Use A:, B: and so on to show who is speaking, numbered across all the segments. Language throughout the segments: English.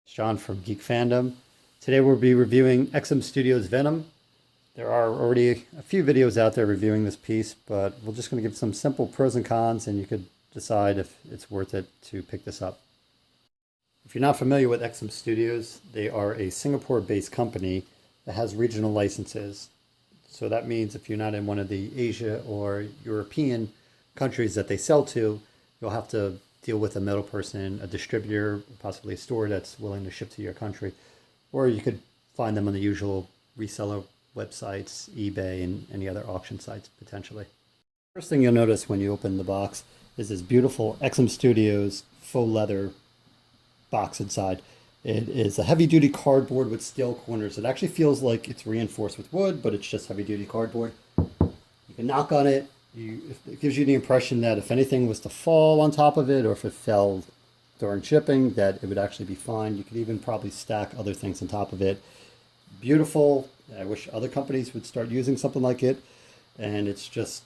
A: John from Geek Fandom. Today we'll be reviewing XM Studios' Venom. There are already a few videos out there reviewing this piece, but we're just going to give some simple pros and cons, and you could decide if it's worth it to pick this up. If you're not familiar with XM Studios, they are a Singapore-based company that has regional licenses. So that means if you're not in one of the Asia or European countries that they sell to, you'll have to deal with a middle person, a distributor, possibly a store that's willing to ship to your country. Or you could find them on the usual reseller websites, eBay, and any other auction sites potentially. First thing you'll notice when you open the box is this beautiful XM Studios faux leather box inside. It is a heavy-duty cardboard with steel corners. It actually feels like it's reinforced with wood, but it's just heavy-duty cardboard. You can knock on it. It gives you the impression that if anything was to fall on top of it, or if it fell during shipping, that it would actually be fine. You could even probably stack other things on top of it. Beautiful. I wish other companies would start using something like it. And it's just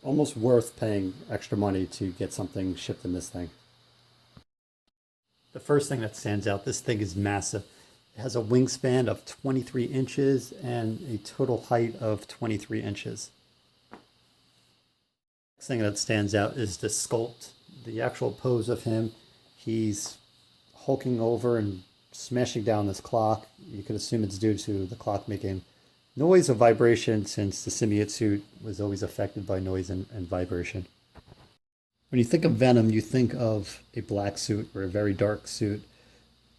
A: almost worth paying extra money to get something shipped in this thing. The first thing that stands out, this thing is massive. It has a wingspan of 23 inches and a total height of 23 inches. Next thing that stands out is the sculpt, the actual pose of him. He's hulking over and smashing down this clock. You could assume it's due to the clock making noise or vibration, since the symbiote suit was always affected by noise and vibration. When you think of Venom, you think of a black suit or a very dark suit.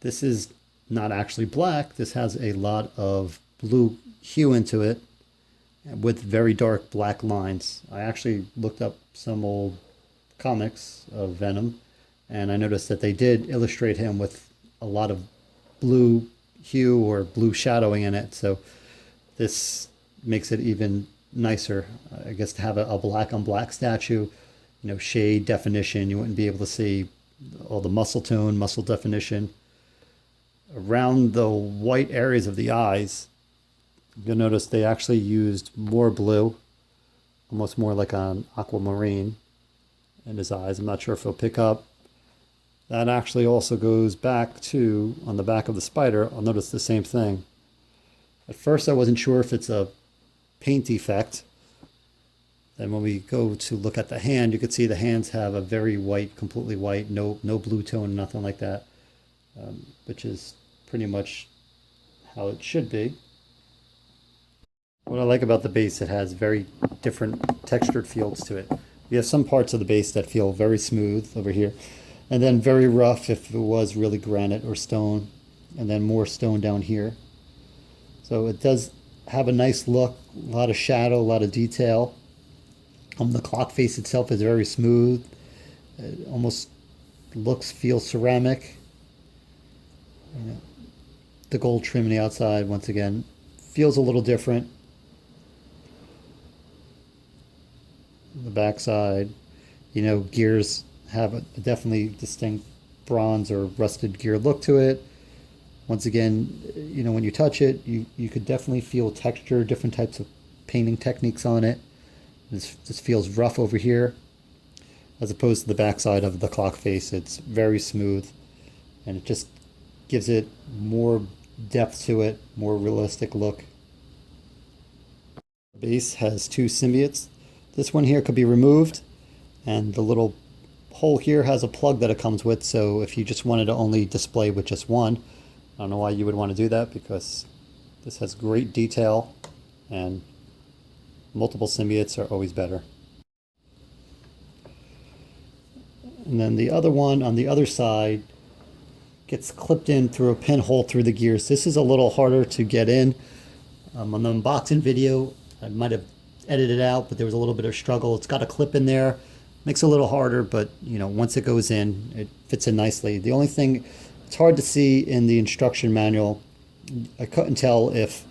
A: This is not actually black. This has a lot of blue hue into it with very dark black lines. I actually looked up some old comics of Venom, and I noticed that they did illustrate him with a lot of blue hue or blue shadowing in it. So this makes it even nicer, I guess, to have a black on black statue. Shade definition, you wouldn't be able to see all the muscle tone, muscle definition. Around the white areas of the eyes, you'll notice they actually used more blue, almost more like an aquamarine in his eyes. I'm not sure if he'll pick up. That actually also goes back to, on the back of the spider, I'll notice the same thing. At first I wasn't sure if it's a paint effect. And when we go to look at the hand, you can see the hands have a very white, completely white, no blue tone, nothing like that, which is pretty much how it should be. What I like about the base, it has very different textured feels to it. You have some parts of the base that feel very smooth over here, and then very rough if it was really granite or stone, and then more stone down here. So it does have a nice look, a lot of shadow, a lot of detail. The clock face itself is very smooth. It almost feels ceramic. The gold trim on the outside, once again, feels a little different. The backside, gears have a definitely distinct bronze or rusted gear look to it. Once again, when you touch it, you could definitely feel texture, different types of painting techniques on it. This feels rough over here, as opposed to the backside of the clock face. It's very smooth, and it just gives it more depth to it, more realistic look. The base has two symbiotes. This one here could be removed, and the little hole here has a plug that it comes with, so if you just wanted to only display with just one, I don't know why you would want to do that, because this has great detail, and multiple symbiotes are always better. And then the other one on the other side gets clipped in through a pinhole through the gears. This is a little harder to get in. On the unboxing video, I might have edited it out, but there was a little bit of struggle. It's got a clip in there. Makes it a little harder, but once it goes in, it fits in nicely. The only thing, it's hard to see in the instruction manual. I couldn't tell if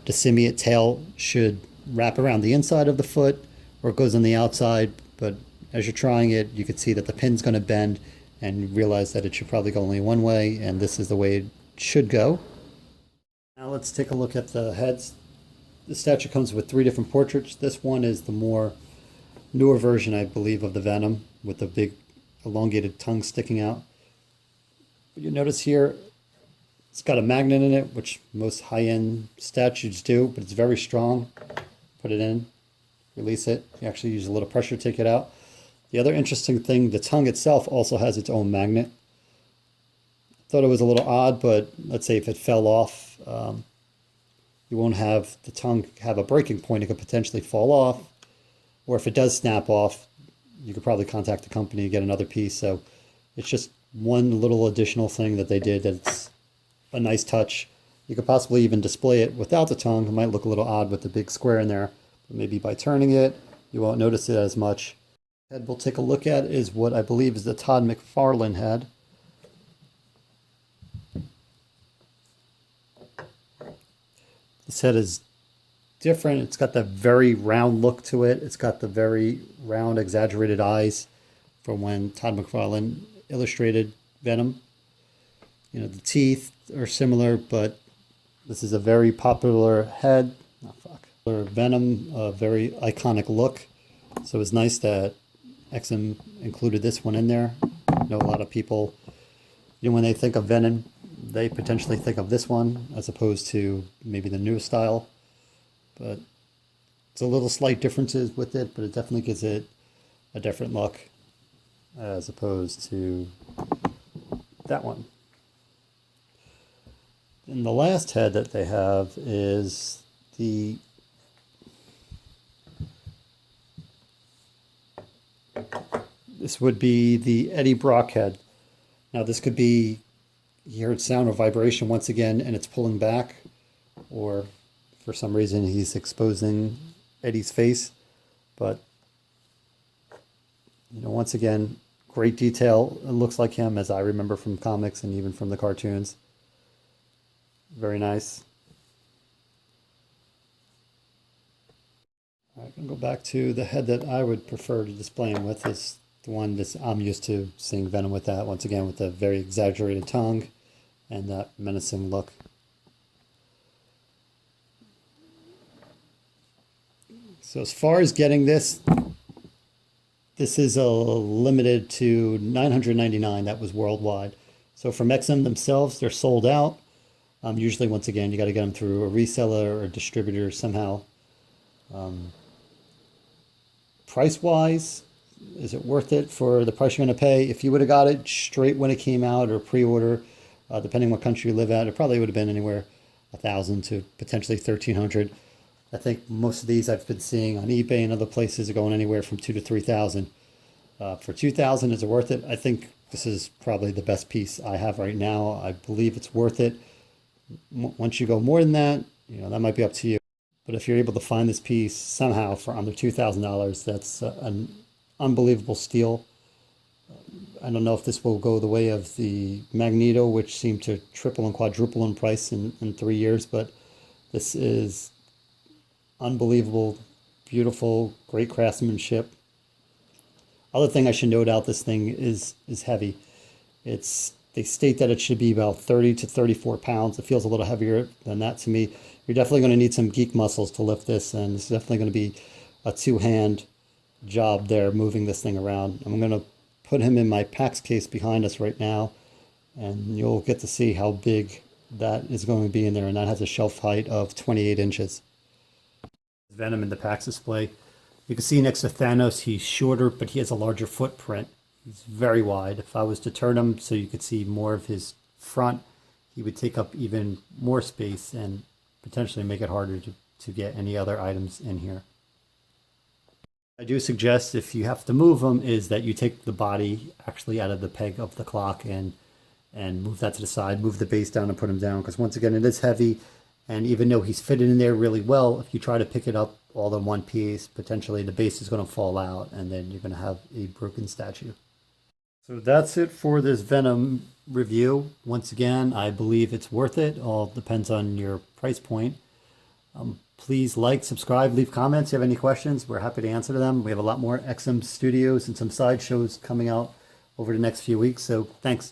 A: the symbiote tail should wrap around the inside of the foot or it goes on the outside, but as you're trying it, you can see that the pin's going to bend, and you realize that it should probably go only one way, and this is the way it should go. Now let's take a look at the heads. The statue comes with 3 different portraits. This one is the more newer version, I believe, of the Venom, with the big elongated tongue sticking out. But you notice here, It's got a magnet in it, which most high-end statues do, but it's very strong. Put it in, release it. You actually use a little pressure to take it out. The other interesting thing, the tongue itself also has its own magnet. Thought it was a little odd, but let's say if it fell off, you won't have the tongue have a breaking point. It could potentially fall off, or if it does snap off, you could probably contact the company and get another piece. So it's just one little additional thing that they did that's a nice touch. You could possibly even display it without the tongue. It might look a little odd with the big square in there, but maybe by turning it, you won't notice it as much. The head we'll take a look at is what I believe is the Todd McFarlane head. This head is different. It's got that very round look to it. It's got the very round, exaggerated eyes from when Todd McFarlane illustrated Venom. You know, the teeth are similar, but this is a very popular head. Oh, fuck. For Venom, a very iconic look. So it's nice that XM included this one in there. I know a lot of people, you know, when they think of Venom, they potentially think of this one as opposed to maybe the new style. But it's a little slight differences with it, but it definitely gives it a different look as opposed to that one. And the last head that they have is this would be the Eddie Brock head. Now this could be, you heard sound or vibration once again, and it's pulling back, or for some reason he's exposing Eddie's face. But you know, once again, great detail. It looks like him as I remember from comics and even from the cartoons. Very nice. I can go back to the head that I would prefer to display him with. Is the one that I'm used to seeing Venom with, that once again with the very exaggerated tongue and that menacing look. So as far as getting this is a limited to $999. That was worldwide. So from XM themselves, they're sold out. Usually, once again, you got to get them through a reseller or a distributor somehow. Price-wise, is it worth it for the price you're going to pay? If you would have got it straight when it came out or pre-order, depending what country you live at, it probably would have been anywhere $1,000 to potentially $1,300. I think most of these I've been seeing on eBay and other places are going anywhere from $2,000 to $3,000. For $2,000, is it worth it? I think this is probably the best piece I have right now. I believe it's worth it. Once you go more than that, you know, that might be up to you. But if you're able to find this piece somehow for under $2,000, that's an unbelievable steal. I don't know if this will go the way of the Magneto, which seemed to triple and quadruple in price in 3 years, but this is unbelievable, beautiful, great craftsmanship. Other thing I should note out, this thing is heavy. They state that it should be about 30 to 34 pounds. It feels a little heavier than that to me. You're definitely going to need some geek muscles to lift this, and it's definitely going to be a two-hand job there moving this thing around. I'm going to put him in my PAX case behind us right now, and you'll get to see how big that is going to be in there, and that has a shelf height of 28 inches. Venom in the PAX display. You can see next to Thanos, he's shorter, but he has a larger footprint. He's very wide. If I was to turn him so you could see more of his front, he would take up even more space and potentially make it harder to get any other items in here. I do suggest, if you have to move them, is that you take the body actually out of the peg of the clock and move that to the side, move the base down and put him down, because once again, it is heavy. And even though he's fitted in there really well, if you try to pick it up all in one piece, potentially the base is going to fall out and then you're going to have a broken statue. So that's it for this Venom review. Once again, I believe it's worth it. All depends on your price point. Please like, subscribe, leave comments. If you have any questions, we're happy to answer them. We have a lot more XM Studios and some side shows coming out over the next few weeks. So thanks.